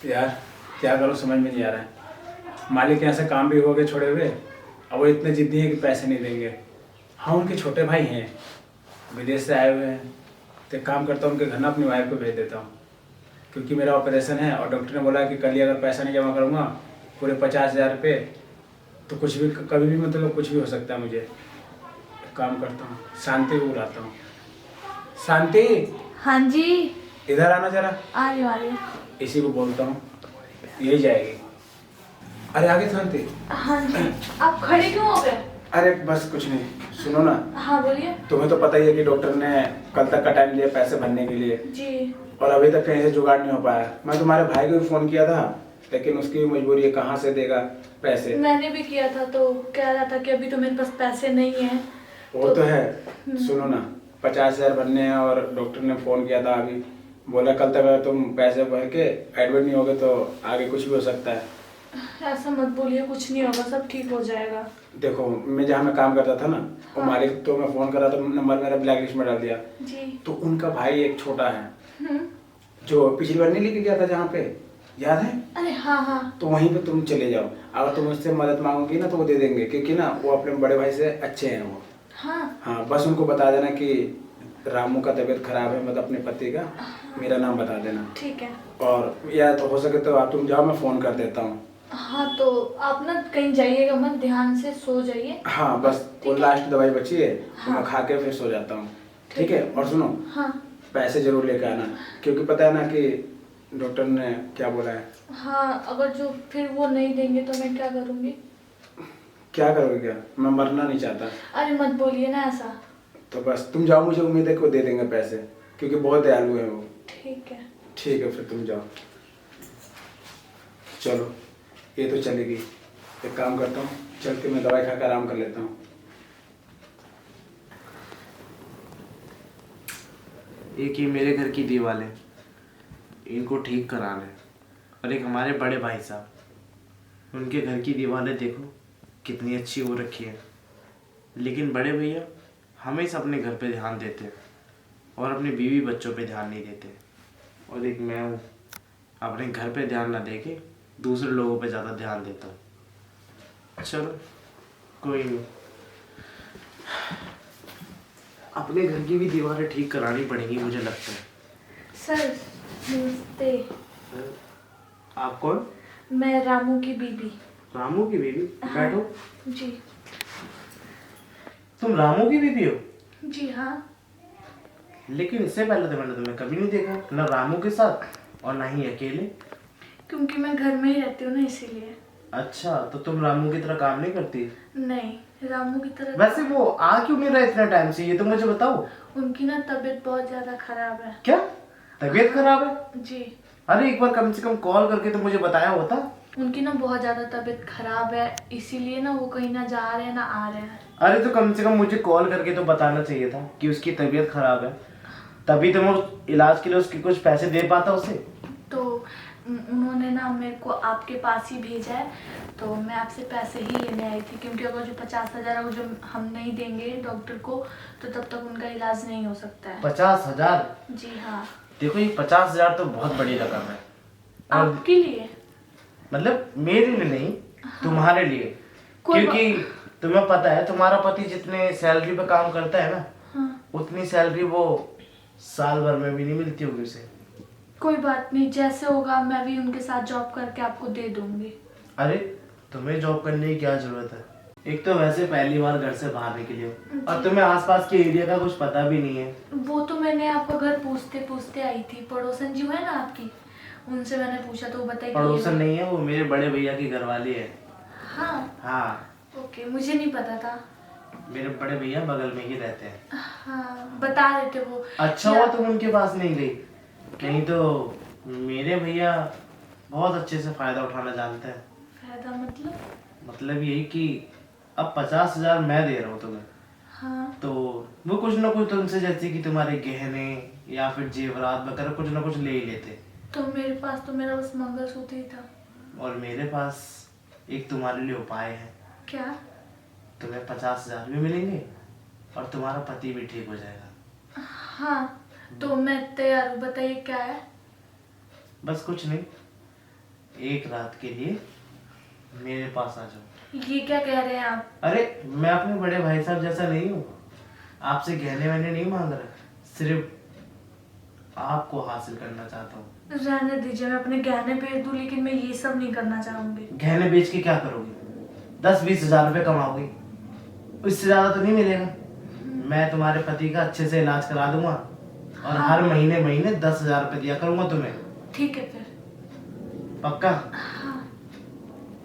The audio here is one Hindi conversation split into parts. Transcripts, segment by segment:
यार क्या करूँ समझ में नहीं आ रहा है। मालिक यहाँ से काम भी हो गए छोड़े हुए, अब वो इतने जिद्दी हैं कि पैसे नहीं देंगे। हाँ उनके छोटे भाई हैं, विदेश से आए हुए हैं, तो एक काम करता हूँ उनके घर ना अपनी वाइफ को भेज देता हूँ, क्योंकि मेरा ऑपरेशन है और डॉक्टर ने बोला कि कल ही अगर पैसा नहीं जमा करूँगा पूरे 50,000 रुपये तो कुछ भी कभी भी मतलब कुछ भी हो सकता है मुझे। एक काम करता हूँ शांति को बुलाता हूँ। शांति, हाँ जी। इधर आना जरा। आ रही हूँ आ रही हूँ। इसी को बोलता हूँ, यही जाएगी। अरे आगे शांति। हाँ जी। आप खड़े क्यों हो गए? अरे बस कुछ नहीं, सुनो ना। हाँ बोलिए। तुम्हें तो पता ही है कि डॉक्टर ने कल तक का टाइम लिया पैसे भरने के लिए जी। और अभी तक कहीं से जुगाड़ नहीं हो पाया। मैं तुम्हारे भाई को भी फोन किया था लेकिन उसकी भी मजबूरी है, कहाँ से देगा पैसे। मैंने भी किया था तो कह रहा था कि अभी तो मेरे पास पैसे नहीं है। वो तो है, सुनो ना 50,000 भरने हैं और डॉक्टर ने फोन किया था अभी, बोला कल तक अगर तुम पैसे भर के एडमिट नहीं होगे तो आगे कुछ भी हो सकता है। ऐसा मत बोलिए, कुछ नहीं होगा, सब ठीक हो जाएगा। देखो मैं जहाँ मैं काम करता था ना, वो हाँ। मालिक तो मैं फोन कर रहा था, नंबर मेरा ब्लैक लिस्ट में डाल दिया। जी। तो उनका भाई एक छोटा है हम्म। जो पिछली बार नहीं लेके गया था जहाँ पे, याद है? अरे हाँ हाँ। तो वहीं पे तुम चले जाओ, अगर तुम उससे मदद मांगोगी ना तो वो दे देंगे, क्योंकि ना वो अपने बड़े भाई से अच्छे हैं वो। हाँ हाँ बस उनको बता देना कि रामू का तबीयत खराब है, मतलब अपने पति का, मेरा नाम बता देना। ठीक है। और या तो हो सके तो आप तुम जाओ, मैं फोन कर देता हूँ। हाँ तो आप ना कहीं जाइएगा मत, ध्यान से सो जाइए। हाँ बस वो ठीक है। लास्ट दवाई बची है तो हाँ। मैं खा के फिर सो जाता हूँ। ठीक है, और सुनो हाँ पैसे जरूर लेकर आना, क्योंकि पता है ना कि डॉक्टर ने क्या बोला है। हाँ, अगर जो फिर वो नहीं देंगे तो मैं क्या करूँगी? क्या करोगे क्या? मैं मरना नहीं चाहता। अरे मत बोलिए ना ऐसा। तो बस तुम जाओ, मुझे उम्मीद है कि वो दे देंगे पैसे, क्योंकि बहुत दयालु है वो। ठीक है। ठीक है फिर तुम जाओ। चलो ये तो चलेगी, एक काम करता हूँ चल के मैं दवाई खाकर आराम कर लेता हूँ। एक ही मेरे घर की दीवार है, इनको ठीक कराना है। और एक हमारे बड़े भाई साहब, उनके घर की दीवारें देखो कितनी अच्छी हो रखी है। लेकिन बड़े भैया हमेशा अपने घर पे ध्यान देते हैं और अपने बीवी बच्चों पे ध्यान नहीं देते। और एक मैं हूँ, अपने घर पे ध्यान ना दे के दूसरे लोगों पे ज़्यादा ध्यान देता हूँ। चलो कोई नहीं, अपने घर की भी दीवारें ठीक करानी पड़ेंगी मुझे लगता है। सर नमस्ते। आप कौन? मैं रामू की बीबी। रामू की बीवी? हाँ। बैठो। जी। तुम रामू की बीवी हो? जी हाँ। लेकिन इससे पहले तो मैंने तुम्हें कभी नहीं देखा, ना रामू के साथ और ना ही अकेले। क्योंकि मैं घर में ही रहती हूँ ना, इसीलिए। अच्छा, तो तुम रामू की तरह काम नहीं करती? नहीं, रामू की तरह। वैसे वो आ क्यों नहीं रहा इतना टाइम से, ये तो मुझे बताओ। उनकी ना तबीयत बहुत ज्यादा खराब है। क्या तबीयत खराब है? जी। अरे एक बार कम से कम कॉल करके तो मुझे बताया होता। उनकी ना बहुत ज्यादा तबीयत खराब है, इसीलिए ना वो कहीं ना जा रहे हैं ना आ रहे हैं। अरे तो कम से कम मुझे कॉल करके तो बताना चाहिए था कि उसकी तबीयत खराब है, तभी तो मैं इलाज के लिए उसके कुछ पैसे दे पाता उसे। तो उन्होंने ना मेरे को आपके पास ही भेजा है, तो मैं आपसे पैसे ही लेने आई थी, क्योंकि अगर जो 50,000 अगर जो हम नहीं देंगे डॉक्टर को तो तब तक उनका इलाज नहीं हो सकता है। 50,000? जी हाँ। देखो ये 50,000 तो बहुत बड़ी रकम है। और आपके लिए? मतलब मेरे लिए नहीं, तुम्हारे लिए। कोई क्योंकि तुम्हें पता है तुम्हारा पति जितने सैलरी पे काम करता है ना, हाँ। उतनी सैलरी वो साल भर में भी नहीं मिलती होगी उसे। कोई बात नहीं, जैसे होगा मैं भी उनके साथ जॉब करके आपको दे दूंगी। अरे तुम्हें जॉब करने की क्या जरूरत है? एक तो वैसे पहली बार घर से बाहर निकली हो और तुम्हें आसपास के एरिया का कुछ पता भी नहीं है। वो तो मैंने आपका घर पूछते पूछते आई थी, पड़ोसन जी है ना आपकी, उनसे मैंने पूछा तो वो बताई। पड़ोसन नहीं है, वो मेरे बड़े भैया की घरवाली है। हाँ। हाँ ओके, मुझे नहीं पता था। मेरे बड़े भैया बगल में ही रहते हैं। हाँ बता देते वो। अच्छा हुआ तुम उनके पास नहीं गई, नहीं तो मेरे भैया बहुत अच्छे से फायदा उठाना जानते हैं। फायदा मतलब? मतलब यही कि अब 50,000 मैं दे रहा हूँ तुम्हें। हाँ। तो वो कुछ ना कुछ तुमसे, जैसे कि तुम्हारे गहने या फिर जेवरात वगैरह कुछ ना कुछ ले ही लेते। तो मेरे पास तो मेरा बस मंगलसूत्र ही था। और मेरे पास एक तुम्हारे लिए उपाय है। क्या? तुम्हें 50,000 भी मिलेंगे और तुम्हारा पति भी ठीक हो जाएगा। हाँ तो मैं तैयार हूँ, बताइए क्या है। बस कुछ नहीं, एक रात के लिए मेरे पास आ जाओ। ये क्या कह रहे हैं आप? अरे मैं अपने बड़े भाई साहब जैसा नहीं हूँ, आपसे गहने वहने नहीं मांग रहा, सिर्फ आपको हासिल करना चाहता हूँ। रहने दीजिए, मैं अपने गहने बेच दूं, लेकिन मैं ये सब नहीं करना चाहूंगी। गहने बेच के क्या करोगे? 10-20 हजार रुपये कमाओगे, इससे ज्यादा तो नहीं मिलेगा। मैं तुम्हारे पति का अच्छे से इलाज करा दूंगा और हाँ। हर महीने 10,000 रुपये दिया करूंगा तुम्हें। ठीक है फिर। पक्का? हाँ।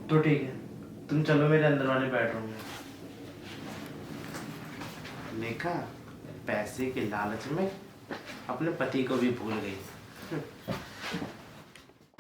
तो ठीक है, तुम चलो मेरे अंदर वाले बेडरूम में। देखा, पैसे के लालच में अपने पति को भी भूल गई।